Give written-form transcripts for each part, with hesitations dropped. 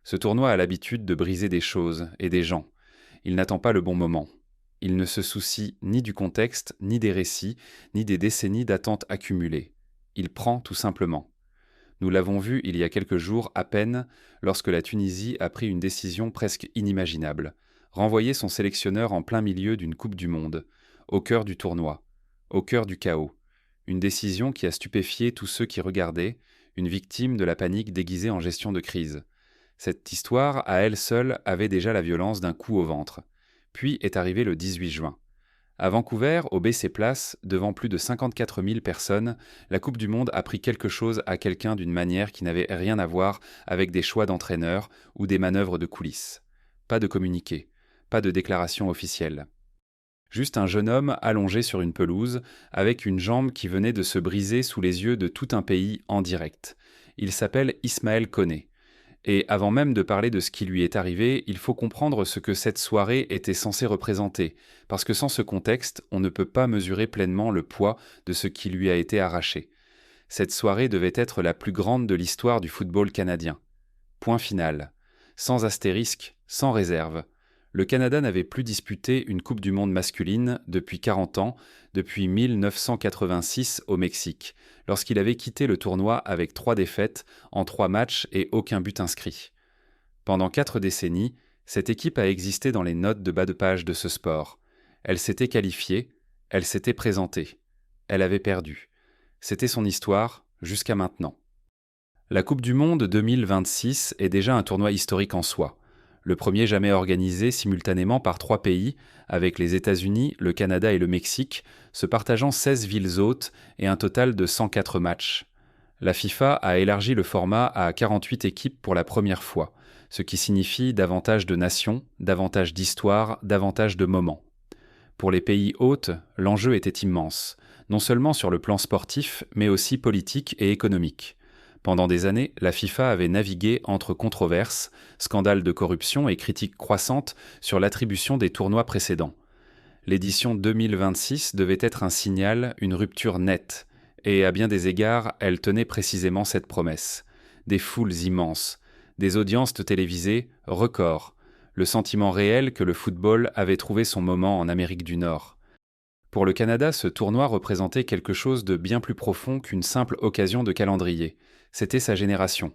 Ce tournoi a l'habitude de briser des choses et des gens. Il n'attend pas le bon moment. Il ne se soucie ni du contexte, ni des récits, ni des décennies d'attentes accumulées. Il prend tout simplement. Nous l'avons vu il y a quelques jours à peine lorsque la Tunisie a pris une décision presque inimaginable. Renvoyer son sélectionneur en plein milieu d'une Coupe du Monde, au cœur du tournoi, au cœur du chaos. Une décision qui a stupéfié tous ceux qui regardaient, une victime de la panique déguisée en gestion de crise. Cette histoire, à elle seule, avait déjà la violence d'un coup au ventre. Puis est arrivé le 18 juin. À Vancouver, au BC Place, devant plus de 54 000 personnes, la Coupe du Monde a pris quelque chose à quelqu'un d'une manière qui n'avait rien à voir avec des choix d'entraîneurs ou des manœuvres de coulisses. Pas de communiqué, pas de déclaration officielle. Juste un jeune homme allongé sur une pelouse, avec une jambe qui venait de se briser sous les yeux de tout un pays en direct. Il s'appelle Ismaël Koné. Et avant même de parler de ce qui lui est arrivé, il faut comprendre ce que cette soirée était censée représenter, parce que sans ce contexte, on ne peut pas mesurer pleinement le poids de ce qui lui a été arraché. Cette soirée devait être la plus grande de l'histoire du football canadien. Point final. Sans astérisque, sans réserve. Le Canada n'avait plus disputé une Coupe du Monde masculine depuis 40 ans, depuis 1986 au Mexique, lorsqu'il avait quitté le tournoi avec 3 défaites en 3 matchs et aucun but inscrit. Pendant 4 décennies, cette équipe a existé dans les notes de bas de page de ce sport. Elle s'était qualifiée, elle s'était présentée. Elle avait perdu. C'était son histoire jusqu'à maintenant. La Coupe du Monde 2026 est déjà un tournoi historique en soi. Le premier jamais organisé simultanément par 3 pays, avec les États-Unis, le Canada et le Mexique, se partageant 16 villes hôtes et un total de 104 matchs. La FIFA a élargi le format à 48 équipes pour la première fois, ce qui signifie davantage de nations, davantage d'histoires, davantage de moments. Pour les pays hôtes, l'enjeu était immense, non seulement sur le plan sportif, mais aussi politique et économique. Pendant des années, la FIFA avait navigué entre controverses, scandales de corruption et critiques croissantes sur l'attribution des tournois précédents. L'édition 2026 devait être un signal, une rupture nette, et à bien des égards, elle tenait précisément cette promesse. Des foules immenses, des audiences télévisées records, le sentiment réel que le football avait trouvé son moment en Amérique du Nord. Pour le Canada, ce tournoi représentait quelque chose de bien plus profond qu'une simple occasion de calendrier. C'était sa génération.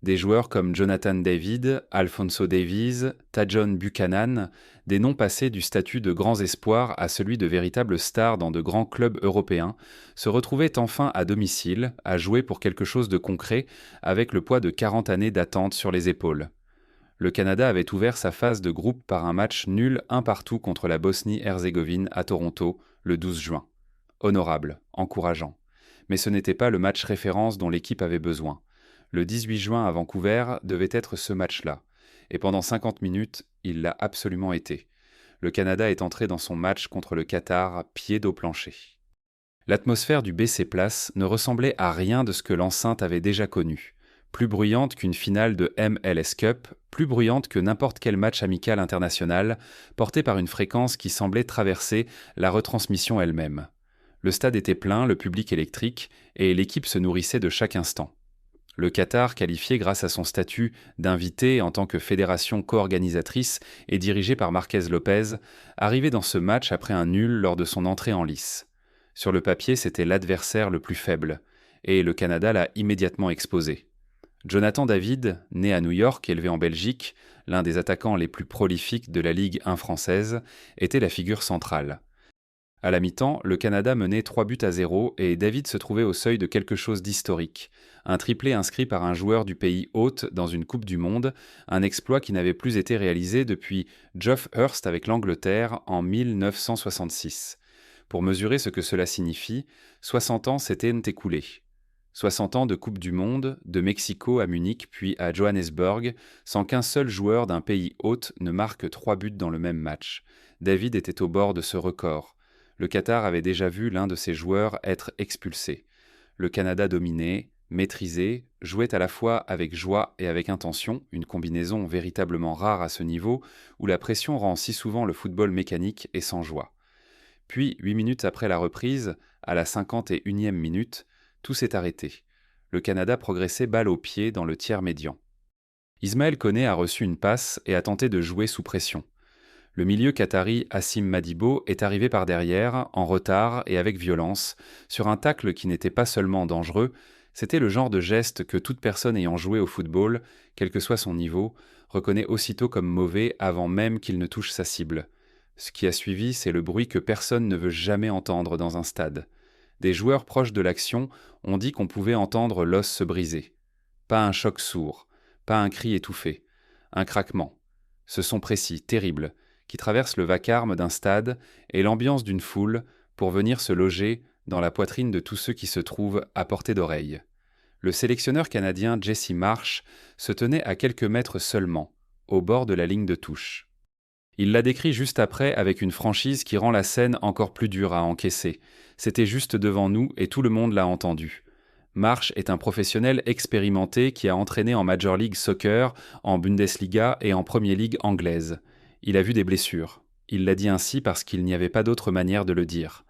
Des joueurs comme Jonathan David, Alphonso Davies, Tajon Buchanan, des noms passés du statut de grands espoirs à celui de véritables stars dans de grands clubs européens, se retrouvaient enfin à domicile, à jouer pour quelque chose de concret, avec le poids de 40 années d'attente sur les épaules. Le Canada avait ouvert sa phase de groupe par un match nul un partout contre la Bosnie-Herzégovine à Toronto le 12 juin. Honorable, encourageant. Mais ce n'était pas le match référence dont l'équipe avait besoin. Le 18 juin à Vancouver devait être ce match-là. Et pendant 50 minutes, il l'a absolument été. Le Canada est entré dans son match contre le Qatar pied au plancher. L'atmosphère du BC Place ne ressemblait à rien de ce que l'enceinte avait déjà connu. Plus bruyante qu'une finale de MLS Cup, plus bruyante que n'importe quel match amical international, porté par une fréquence qui semblait traverser la retransmission elle-même. Le stade était plein, le public électrique, et l'équipe se nourrissait de chaque instant. Le Qatar, qualifié grâce à son statut d'invité en tant que fédération co-organisatrice et dirigé par Marquez Lopez, arrivait dans ce match après un nul lors de son entrée en lice. Sur le papier, c'était l'adversaire le plus faible, et le Canada l'a immédiatement exposé. Jonathan David, né à New York, élevé en Belgique, l'un des attaquants les plus prolifiques de la Ligue 1 française, était la figure centrale. À la mi-temps, le Canada menait 3-0 et David se trouvait au seuil de quelque chose d'historique. Un triplé inscrit par un joueur du pays hôte dans une Coupe du Monde, un exploit qui n'avait plus été réalisé depuis Geoff Hurst avec l'Angleterre en 1966. Pour mesurer ce que cela signifie, 60 ans s'étaient écoulés. 60 ans de Coupe du Monde, de Mexico à Munich puis à Johannesburg, sans qu'un seul joueur d'un pays hôte ne marque 3 buts dans le même match. David était au bord de ce record. Le Qatar avait déjà vu l'un de ses joueurs être expulsé. Le Canada dominait, maîtrisait, jouait à la fois avec joie et avec intention, une combinaison véritablement rare à ce niveau, où la pression rend si souvent le football mécanique et sans joie. Puis, 8 minutes après la reprise, à la 51e minute, tout s'est arrêté. Le Canada progressait balle au pied dans le tiers médian. Ismaël Koné a reçu une passe et a tenté de jouer sous pression. Le milieu qatari Hassim Madibo est arrivé par derrière, en retard et avec violence, sur un tacle qui n'était pas seulement dangereux, c'était le genre de geste que toute personne ayant joué au football, quel que soit son niveau, reconnaît aussitôt comme mauvais avant même qu'il ne touche sa cible. Ce qui a suivi, c'est le bruit que personne ne veut jamais entendre dans un stade. Des joueurs proches de l'action ont dit qu'on pouvait entendre l'os se briser. Pas un choc sourd, pas un cri étouffé, un craquement. Ce son précis, terrible, qui traverse le vacarme d'un stade et l'ambiance d'une foule pour venir se loger dans la poitrine de tous ceux qui se trouvent à portée d'oreille. Le sélectionneur canadien Jesse Marsh se tenait à quelques mètres seulement, au bord de la ligne de touche. Il l'a décrit juste après avec une franchise qui rend la scène encore plus dure à encaisser. C'était juste devant nous et tout le monde l'a entendu. Marsh est un professionnel expérimenté qui a entraîné en Major League Soccer, en Bundesliga et en Premier League anglaise. Il a vu des blessures. Il l'a dit ainsi parce qu'il n'y avait pas d'autre manière de le dire.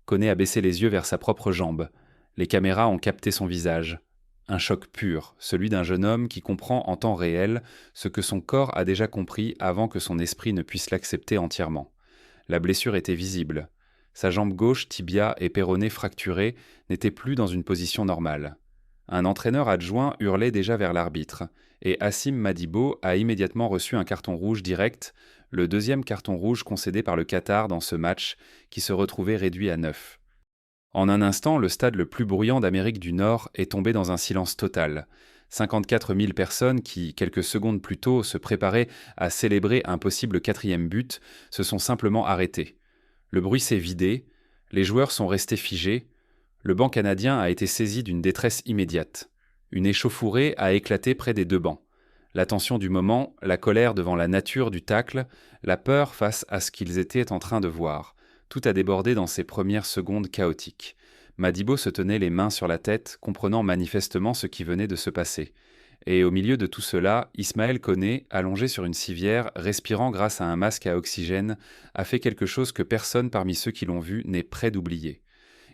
Koné a baissé les yeux vers sa propre jambe. Les caméras ont capté son visage. Un choc pur, celui d'un jeune homme qui comprend en temps réel ce que son corps a déjà compris avant que son esprit ne puisse l'accepter entièrement. La blessure était visible. Sa jambe gauche, tibia et péroné fracturés, n'était plus dans une position normale. Un entraîneur adjoint hurlait déjà vers l'arbitre, et Hassim Madibo a immédiatement reçu un carton rouge direct, le deuxième carton rouge concédé par le Qatar dans ce match, qui se retrouvait réduit à 9. En un instant, le stade le plus bruyant d'Amérique du Nord est tombé dans un silence total. 54 000 personnes qui, quelques secondes plus tôt, se préparaient à célébrer un possible quatrième but, se sont simplement arrêtées. Le bruit s'est vidé, les joueurs sont restés figés, le banc canadien a été saisi d'une détresse immédiate. Une échauffourée a éclaté près des deux bancs. La tension du moment, la colère devant la nature du tacle, la peur face à ce qu'ils étaient en train de voir. Tout a débordé dans ces premières secondes chaotiques. Madibo se tenait les mains sur la tête, comprenant manifestement ce qui venait de se passer. Et au milieu de tout cela, Ismaël Koné, allongé sur une civière, respirant grâce à un masque à oxygène, a fait quelque chose que personne parmi ceux qui l'ont vu n'est prêt d'oublier.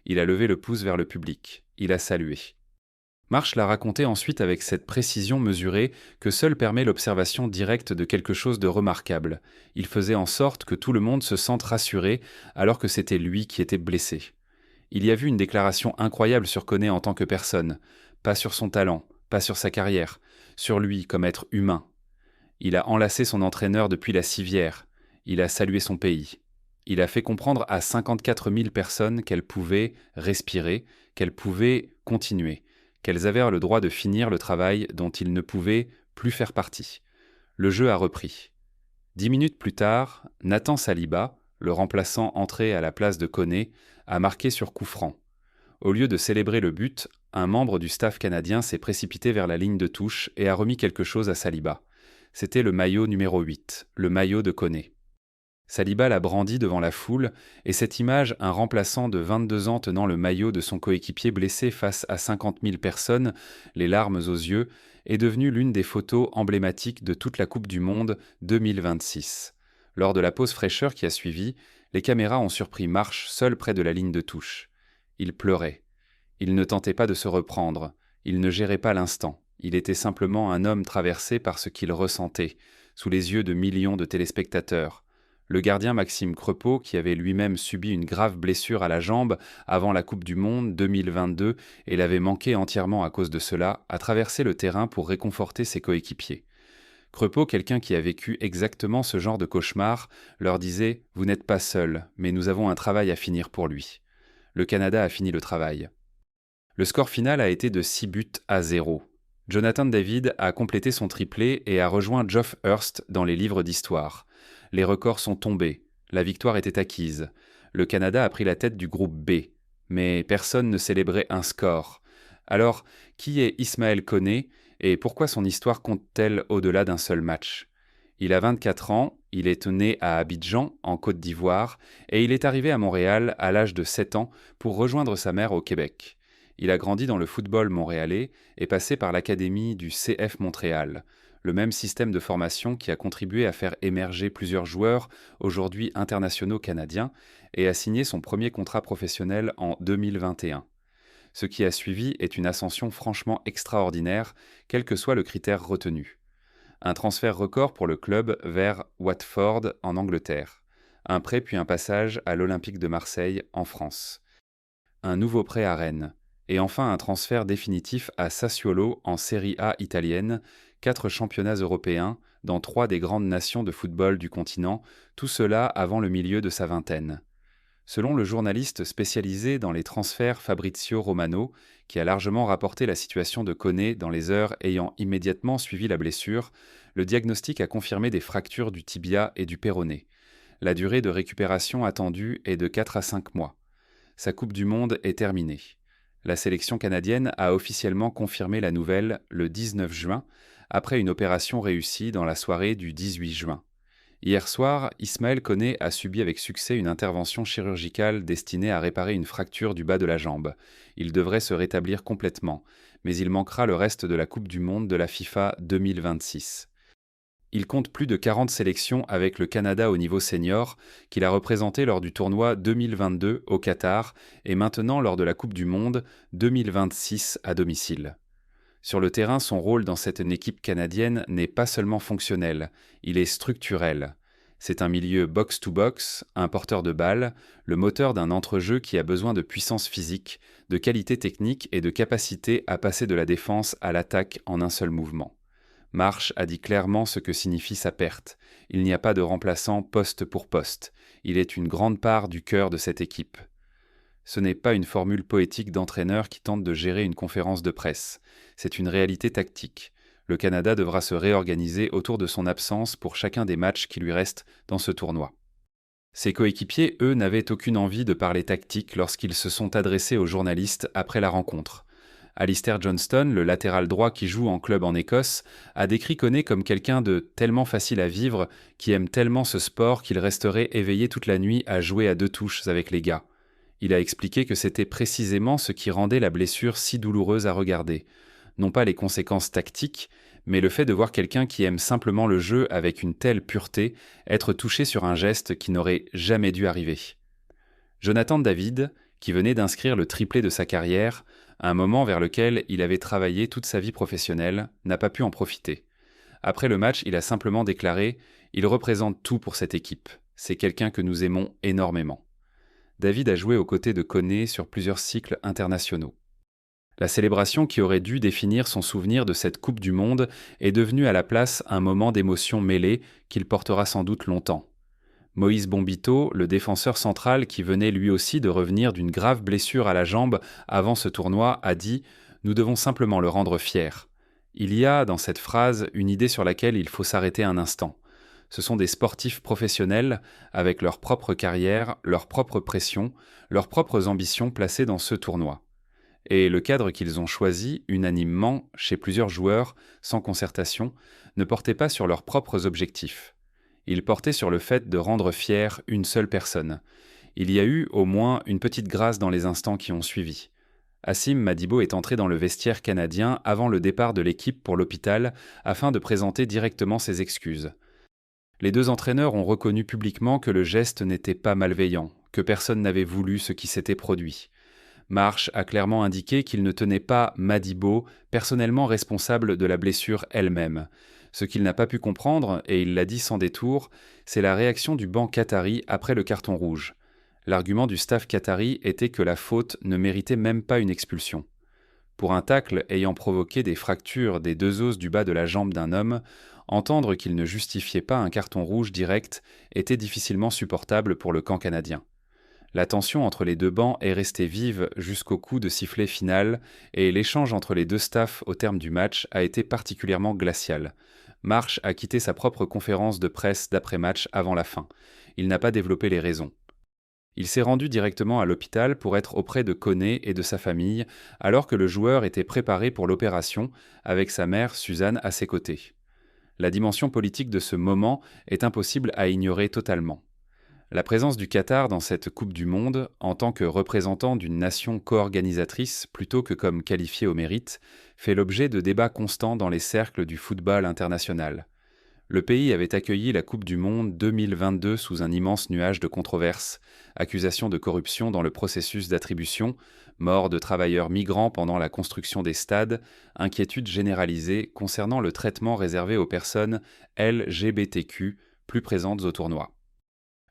Il a levé le pouce vers le public. Il a salué. Marsh l'a raconté ensuite avec cette précision mesurée que seule permet l'observation directe de quelque chose de remarquable. Il faisait en sorte que tout le monde se sente rassuré alors que c'était lui qui était blessé. Il y a vu une déclaration incroyable sur Koné en tant que personne, pas sur son talent, pas sur sa carrière, sur lui comme être humain. Il a enlacé son entraîneur depuis la civière, il a salué son pays. Il a fait comprendre à 54 000 personnes qu'elles pouvaient respirer, qu'elles pouvaient continuer, qu'elles avaient le droit de finir le travail dont ils ne pouvaient plus faire partie. Le jeu a repris. 10 minutes plus tard, Nathan Saliba, le remplaçant entré à la place de Koné, a marqué sur coup franc. Au lieu de célébrer le but, un membre du staff canadien s'est précipité vers la ligne de touche et a remis quelque chose à Saliba. C'était le maillot numéro 8, le maillot de Koné. Saliba l'a brandi devant la foule, et cette image, un remplaçant de 22 ans tenant le maillot de son coéquipier blessé face à 50 000 personnes, les larmes aux yeux, est devenue l'une des photos emblématiques de toute la Coupe du Monde 2026. Lors de la pause fraîcheur qui a suivi, les caméras ont surpris Marsh seul près de la ligne de touche. Il pleurait. Il ne tentait pas de se reprendre. Il ne gérait pas l'instant. Il était simplement un homme traversé par ce qu'il ressentait, sous les yeux de millions de téléspectateurs. Le gardien Maxime Crepeau, qui avait lui-même subi une grave blessure à la jambe avant la Coupe du Monde 2022 et l'avait manqué entièrement à cause de cela, a traversé le terrain pour réconforter ses coéquipiers. Crepeau, quelqu'un qui a vécu exactement ce genre de cauchemar, leur disait « Vous n'êtes pas seuls, mais nous avons un travail à finir pour lui ». Le Canada a fini le travail. Le score final a été de 6-0. Jonathan David a complété son triplé et a rejoint Geoff Hurst dans les livres d'histoire. Les records sont tombés, la victoire était acquise. Le Canada a pris la tête du groupe B, mais personne ne célébrait un score. Alors, qui est Ismaël Koné et pourquoi son histoire compte-t-elle au-delà d'un seul match ? Il a 24 ans, il est né à Abidjan, en Côte d'Ivoire, et il est arrivé à Montréal à l'âge de 7 ans pour rejoindre sa mère au Québec. Il a grandi dans le football montréalais et passé par l'académie du CF Montréal, le même système de formation qui a contribué à faire émerger plusieurs joueurs aujourd'hui internationaux canadiens et a signé son premier contrat professionnel en 2021. Ce qui a suivi est une ascension franchement extraordinaire, quel que soit le critère retenu. Un transfert record pour le club vers Watford en Angleterre. Un prêt puis un passage à l'Olympique de Marseille en France. Un nouveau prêt à Rennes. Et enfin un transfert définitif à Sassuolo en Serie A italienne, 4 championnats européens dans 3 des grandes nations de football du continent, tout cela avant le milieu de sa vingtaine. Selon le journaliste spécialisé dans les transferts Fabrizio Romano, qui a largement rapporté la situation de Koné dans les heures ayant immédiatement suivi la blessure, le diagnostic a confirmé des fractures du tibia et du péroné. La durée de récupération attendue est de 4 à 5 mois. Sa Coupe du Monde est terminée. La sélection canadienne a officiellement confirmé la nouvelle le 19 juin, après une opération réussie dans la soirée du 18 juin. Hier soir, Ismaël Koné a subi avec succès une intervention chirurgicale destinée à réparer une fracture du bas de la jambe. Il devrait se rétablir complètement, mais il manquera le reste de la Coupe du Monde de la FIFA 2026. Il compte plus de 40 sélections avec le Canada au niveau senior, qu'il a représenté lors du tournoi 2022 au Qatar et maintenant lors de la Coupe du Monde 2026 à domicile. Sur le terrain, son rôle dans cette équipe canadienne n'est pas seulement fonctionnel, il est structurel. C'est un milieu box-to-box, un porteur de balle, le moteur d'un entrejeu qui a besoin de puissance physique, de qualité technique et de capacité à passer de la défense à l'attaque en un seul mouvement. Marsch a dit clairement ce que signifie sa perte. Il n'y a pas de remplaçant poste pour poste. Il est une grande part du cœur de cette équipe. Ce n'est pas une formule poétique d'entraîneur qui tente de gérer une conférence de presse. C'est une réalité tactique. Le Canada devra se réorganiser autour de son absence pour chacun des matchs qui lui restent dans ce tournoi. Ses coéquipiers, eux, n'avaient aucune envie de parler tactique lorsqu'ils se sont adressés aux journalistes après la rencontre. Alistair Johnston, le latéral droit qui joue en club en Écosse, a décrit Koné comme quelqu'un de tellement facile à vivre, qui aime tellement ce sport qu'il resterait éveillé toute la nuit à jouer à 2 touches avec les gars. Il a expliqué que c'était précisément ce qui rendait la blessure si douloureuse à regarder. Non pas les conséquences tactiques, mais le fait de voir quelqu'un qui aime simplement le jeu avec une telle pureté être touché sur un geste qui n'aurait jamais dû arriver. Jonathan David, qui venait d'inscrire le triplé de sa carrière, un moment vers lequel il avait travaillé toute sa vie professionnelle, n'a pas pu en profiter. Après le match, il a simplement déclaré « Il représente tout pour cette équipe. C'est quelqu'un que nous aimons énormément. » David a joué aux côtés de Koné sur plusieurs cycles internationaux. La célébration qui aurait dû définir son souvenir de cette Coupe du Monde est devenue à la place un moment d'émotion mêlée qu'il portera sans doute longtemps. Moïse Bombito, le défenseur central qui venait lui aussi de revenir d'une grave blessure à la jambe avant ce tournoi, a dit « Nous devons simplement le rendre fier ». Il y a dans cette phrase une idée sur laquelle il faut s'arrêter un instant. Ce sont des sportifs professionnels, avec leur propre carrière, leur propre pression, leurs propres ambitions placées dans ce tournoi. Et le cadre qu'ils ont choisi, unanimement, chez plusieurs joueurs, sans concertation, ne portait pas sur leurs propres objectifs. Il portait sur le fait de rendre fière une seule personne. Il y a eu, au moins, une petite grâce dans les instants qui ont suivi. Hassim Madibo est entré dans le vestiaire canadien avant le départ de l'équipe pour l'hôpital afin de présenter directement ses excuses. Les 2 entraîneurs ont reconnu publiquement que le geste n'était pas malveillant, que personne n'avait voulu ce qui s'était produit. Marsch a clairement indiqué qu'il ne tenait pas Madibo personnellement responsable de la blessure elle-même. Ce qu'il n'a pas pu comprendre, et il l'a dit sans détour, c'est la réaction du banc qatari après le carton rouge. L'argument du staff qatari était que la faute ne méritait même pas une expulsion. Pour un tacle ayant provoqué des fractures des 2 os du bas de la jambe d'un homme, entendre qu'il ne justifiait pas un carton rouge direct était difficilement supportable pour le camp canadien. La tension entre les 2 bancs est restée vive jusqu'au coup de sifflet final et l'échange entre les 2 staffs au terme du match a été particulièrement glacial. Marsch a quitté sa propre conférence de presse d'après-match avant la fin. Il n'a pas développé les raisons. Il s'est rendu directement à l'hôpital pour être auprès de Koné et de sa famille, alors que le joueur était préparé pour l'opération, avec sa mère Suzanne à ses côtés. La dimension politique de ce moment est impossible à ignorer totalement. La présence du Qatar dans cette Coupe du Monde, en tant que représentant d'une nation co-organisatrice plutôt que comme qualifiée au mérite, fait l'objet de débats constants dans les cercles du football international. Le pays avait accueilli la Coupe du Monde 2022 sous un immense nuage de controverses, accusations de corruption dans le processus d'attribution, Mort de travailleurs migrants pendant la construction des stades, inquiétude généralisée concernant le traitement réservé aux personnes LGBTQ plus présentes au tournoi.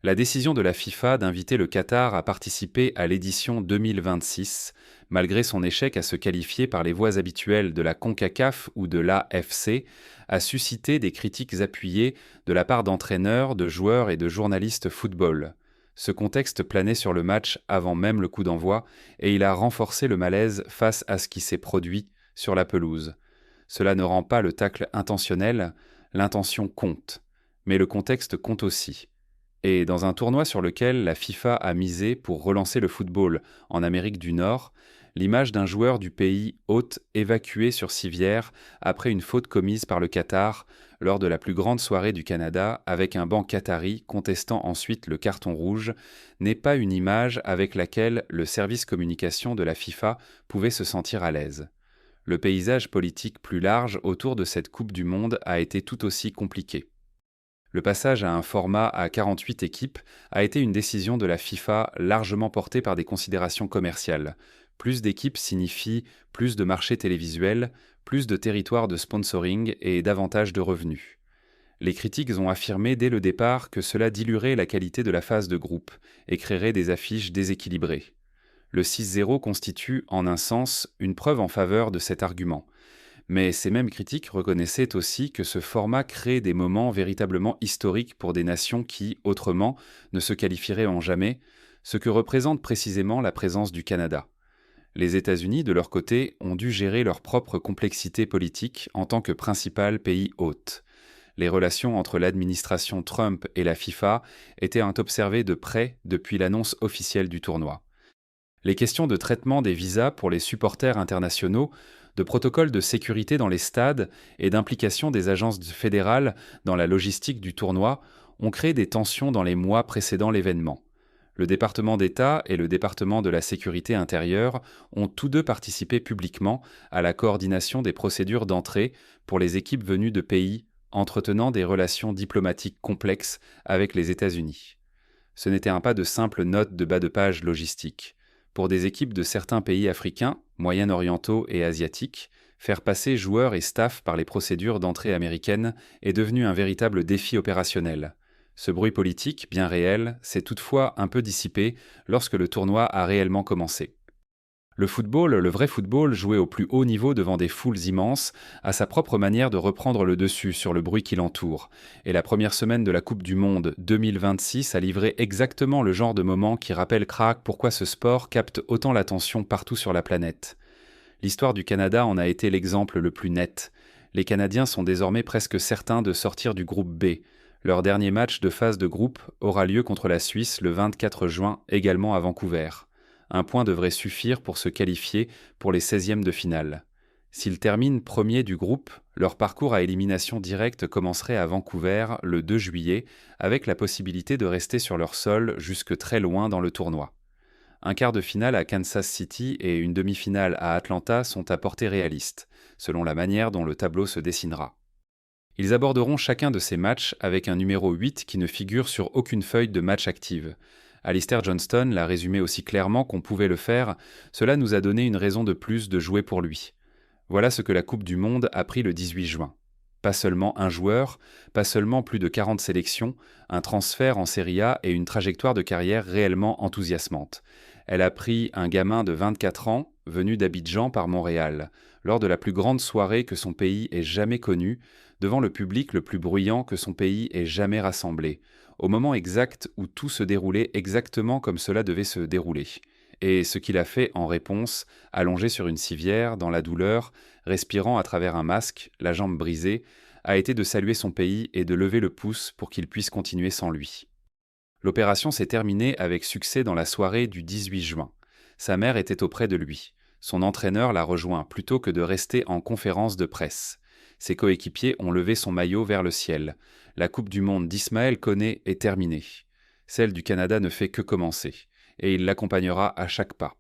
La décision de la FIFA d'inviter le Qatar à participer à l'édition 2026, malgré son échec à se qualifier par les voies habituelles de la CONCACAF ou de l'AFC, a suscité des critiques appuyées de la part d'entraîneurs, de joueurs et de journalistes football. Ce contexte planait sur le match avant même le coup d'envoi et il a renforcé le malaise face à ce qui s'est produit sur la pelouse. Cela ne rend pas le tacle intentionnel, l'intention compte, mais le contexte compte aussi. Et dans un tournoi sur lequel la FIFA a misé pour relancer le football en Amérique du Nord, l'image d'un joueur du pays hôte évacué sur civière après une faute commise par le Qatar lors de la plus grande soirée du Canada avec un banc qatari contestant ensuite le carton rouge n'est pas une image avec laquelle le service communication de la FIFA pouvait se sentir à l'aise. Le paysage politique plus large autour de cette Coupe du Monde a été tout aussi compliqué. Le passage à un format à 48 équipes a été une décision de la FIFA largement portée par des considérations commerciales. Plus d'équipes signifie plus de marchés télévisuels, plus de territoires de sponsoring et davantage de revenus. Les critiques ont affirmé dès le départ que cela diluerait la qualité de la phase de groupe et créerait des affiches déséquilibrées. Le 6-0 constitue, en un sens, une preuve en faveur de cet argument. Mais ces mêmes critiques reconnaissaient aussi que ce format crée des moments véritablement historiques pour des nations qui, autrement, ne se qualifieraient en jamais, ce que représente précisément la présence du Canada. Les États-Unis, de leur côté, ont dû gérer leur propre complexité politique en tant que principal pays hôte. Les relations entre l'administration Trump et la FIFA étaient observées de près depuis l'annonce officielle du tournoi. Les questions de traitement des visas pour les supporters internationaux, de protocoles de sécurité dans les stades et d'implication des agences fédérales dans la logistique du tournoi ont créé des tensions dans les mois précédant l'événement. Le département d'État et le département de la sécurité intérieure ont tous deux participé publiquement à la coordination des procédures d'entrée pour les équipes venues de pays entretenant des relations diplomatiques complexes avec les États-Unis. Ce n'était pas de simples notes de bas de page logistiques. Pour des équipes de certains pays africains, moyen-orientaux et asiatiques, faire passer joueurs et staff par les procédures d'entrée américaines est devenu un véritable défi opérationnel. Ce bruit politique, bien réel, s'est toutefois un peu dissipé lorsque le tournoi a réellement commencé. Le football, le vrai football, joué au plus haut niveau devant des foules immenses, a sa propre manière de reprendre le dessus sur le bruit qui l'entoure. Et la première semaine de la Coupe du Monde 2026 a livré exactement le genre de moment qui rappelle crack pourquoi ce sport capte autant l'attention partout sur la planète. L'histoire du Canada en a été l'exemple le plus net. Les Canadiens sont désormais presque certains de sortir du groupe B. Leur dernier match de phase de groupe aura lieu contre la Suisse le 24 juin, également à Vancouver. Un point devrait suffire pour se qualifier pour les 16e de finale. S'ils terminent premiers du groupe, leur parcours à élimination directe commencerait à Vancouver le 2 juillet, avec la possibilité de rester sur leur sol jusque très loin dans le tournoi. Un quart de finale à Kansas City et une demi-finale à Atlanta sont à portée réaliste, selon la manière dont le tableau se dessinera. Ils aborderont chacun de ces matchs avec un numéro 8 qui ne figure sur aucune feuille de match active. Alistair Johnston l'a résumé aussi clairement qu'on pouvait le faire, cela nous a donné une raison de plus de jouer pour lui. Voilà ce que la Coupe du Monde a pris le 18 juin. Pas seulement un joueur, pas seulement plus de 40 sélections, un transfert en Serie A et une trajectoire de carrière réellement enthousiasmante. Elle a pris un gamin de 24 ans, venu d'Abidjan par Montréal, lors de la plus grande soirée que son pays ait jamais connue, devant le public le plus bruyant que son pays ait jamais rassemblé, au moment exact où tout se déroulait exactement comme cela devait se dérouler. Et ce qu'il a fait en réponse, allongé sur une civière, dans la douleur, respirant à travers un masque, la jambe brisée, a été de saluer son pays et de lever le pouce pour qu'il puisse continuer sans lui. L'opération s'est terminée avec succès dans la soirée du 18 juin. Sa mère était auprès de lui. Son entraîneur l'a rejoint plutôt que de rester en conférence de presse. Ses coéquipiers ont levé son maillot vers le ciel. La Coupe du Monde d'Ismaël Koné est terminée. Celle du Canada ne fait que commencer, et il l'accompagnera à chaque pas.